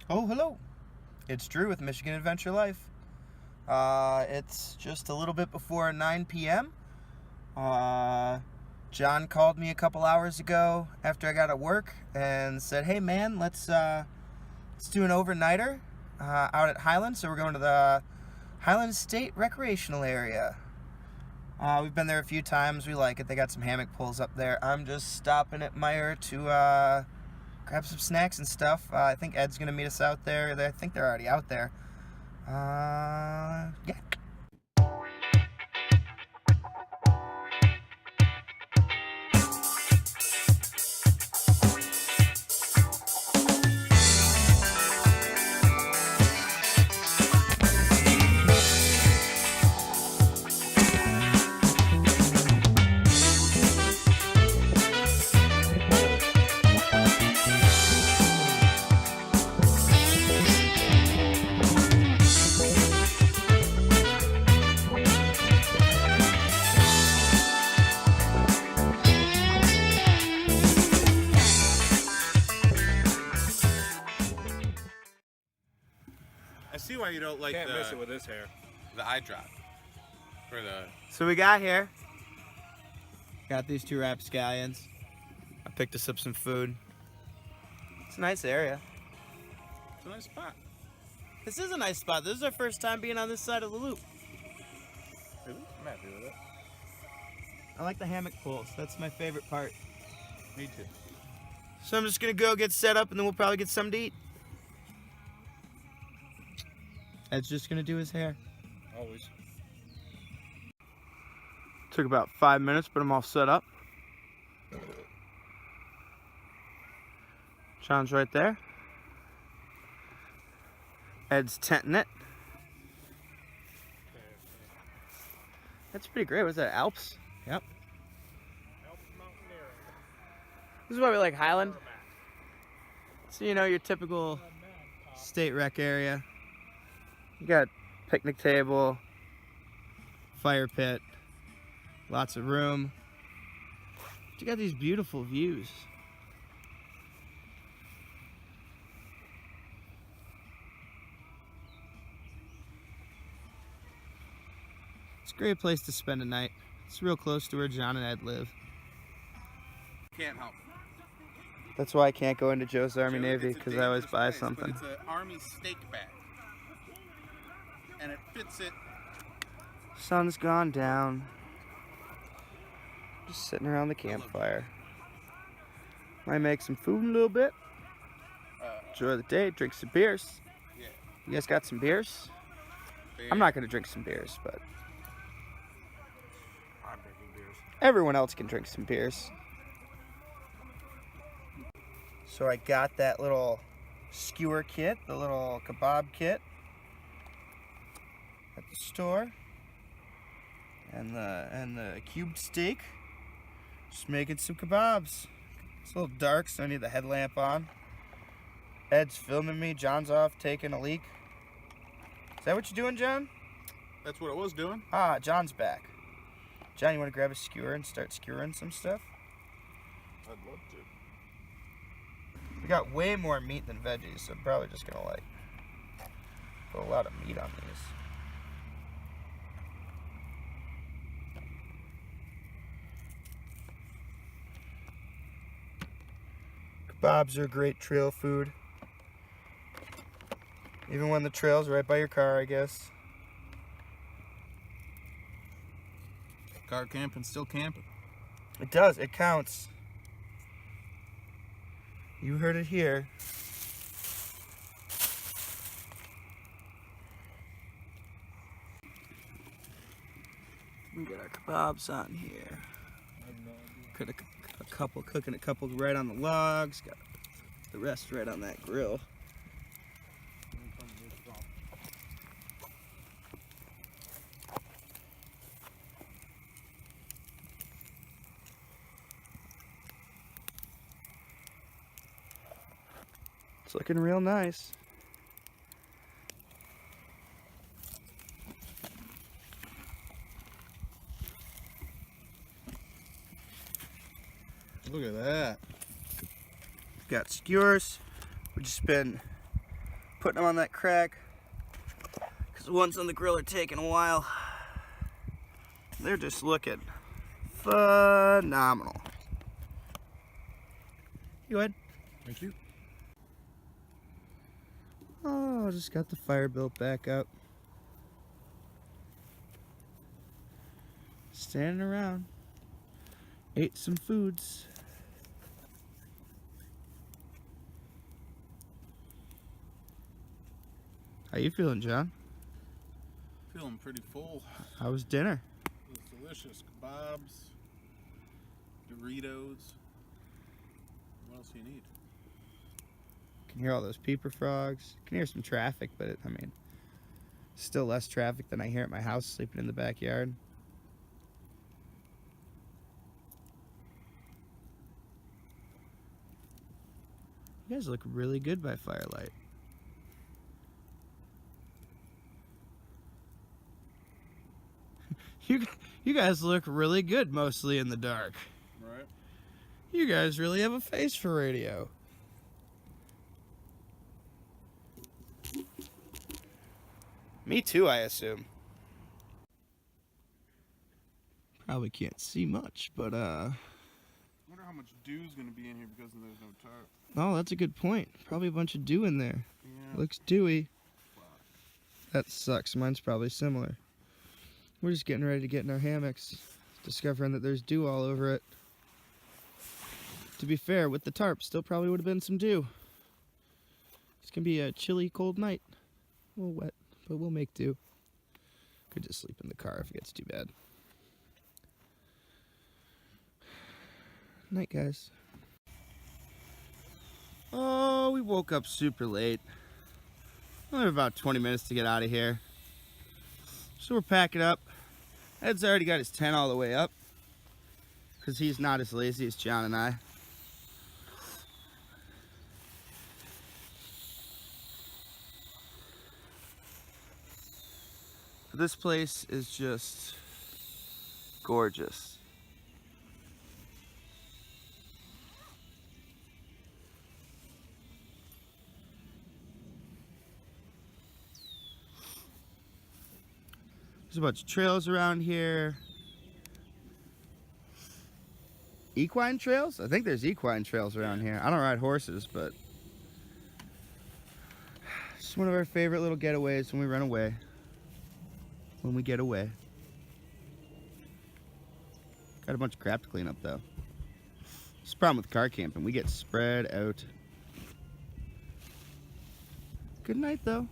Oh, hello. It's Drew with Michigan Adventure Life. It's just a little bit before 9 p.m. John called me a couple hours ago after I got at work and said, "Hey man, let's do an overnighter out at Highland." So we're going to the Highland State Recreation Area. We've been there a few times. We like it. They got some hammock pulls up there. I'm just stopping at MIAL to grab some snacks and stuff. I think Ed's going to meet us out there. I think they're already out there. Yeah. I see why you don't like Can't miss it with this hair. the eye drop. Or the... So we got here. Got these two rapscallions. I picked us up some food. It's a nice area. It's a nice spot. This is a nice spot. This is our first time being on this side of the loop. Really? I'm happy with it. I like the hammock pulls. That's my favorite part. Me too. So I'm just gonna go get set up and then we'll probably get something to eat. Ed's just gonna do his hair. Always. Took about 5 minutes, but I'm all set up. John's right there. Ed's tenting it. That's pretty great. What's that, Alps? Yep. Alps mountaineering. This is why we like Highland. So, you know, your typical state rec area. You got picnic table, fire pit, lots of room. But you got these beautiful views. It's a great place to spend a night. It's real close to where Jon and Ed live. Can't help it. That's why I can't go into Joe's Army Joe, Navy, it's a because I always dangerous buy place, something. But it's an Army steak bag. And it fits it. Sun's gone down. Just sitting around the campfire. Might make some food in a little bit. Enjoy the day, drink some beers. Yeah. You guys got some beers? Beer. I'm not gonna drink some beers, but I'm drinking beers. everyone else can drink some beers. So I got that little skewer kit, the little kebab kit at the store. And the cubed steak. Just making some kebabs. It's a little dark, so I need the headlamp on. Ed's filming me. John's off taking a leak. Is that what you're doing, John? That's what it was doing. Ah, John's back. John, you want to grab a skewer and start skewering some stuff? I'd love to. We got way more meat than veggies, so I'm probably just gonna like put a lot of meat on these. Kebabs are great trail food. Even when the trail's right by your car, I guess. Car camping, still camping. It does, it counts. You heard it here. We got our kebabs on here. Got cooking a couple right on the logs. Got the rest right on that grill. It's looking real nice. Look at that. Got skewers. We've just been putting them on that crack, because the ones on the grill are taking a while. They're just looking phenomenal. Go ahead. Thank you. Oh, just got the fire built back up. Standing around. Ate some foods. How you feeling, John? Feeling pretty full. How was dinner? It was delicious. Kebabs, Doritos. What else do you need? Can hear all those peeper frogs. Can hear some traffic, but I mean, still less traffic than I hear at my house sleeping in the backyard. You guys look really good by firelight. You guys look really good mostly in the dark. Right? You guys really have a face for radio. Me too, I assume. Probably can't see much, but I wonder how much dew's going to be in here because there's no tarp. oh, that's a good point. Probably a bunch of dew in there. Yeah. Looks dewy. That sucks. Mine's probably similar. We're just getting ready to get in our hammocks, discovering that there's dew all over it. To be fair, with the tarp, still probably would have been some dew. It's gonna be a chilly, cold night. A little wet, but we'll make do. Could just sleep in the car if it gets too bad. Night, guys. Oh, we woke up super late. Only about 20 minutes to get out of here. So we're packing up. Ed's already got his tent all the way up, because he's not as lazy as John and I. This place is just gorgeous. There's a bunch of trails around here. Equine trails? I think there's equine trails around here. I don't ride horses, but it's one of our favorite little getaways when we run away. When we get away. Got a bunch of crap to clean up though. It's the problem with car camping. We get spread out. Good night though.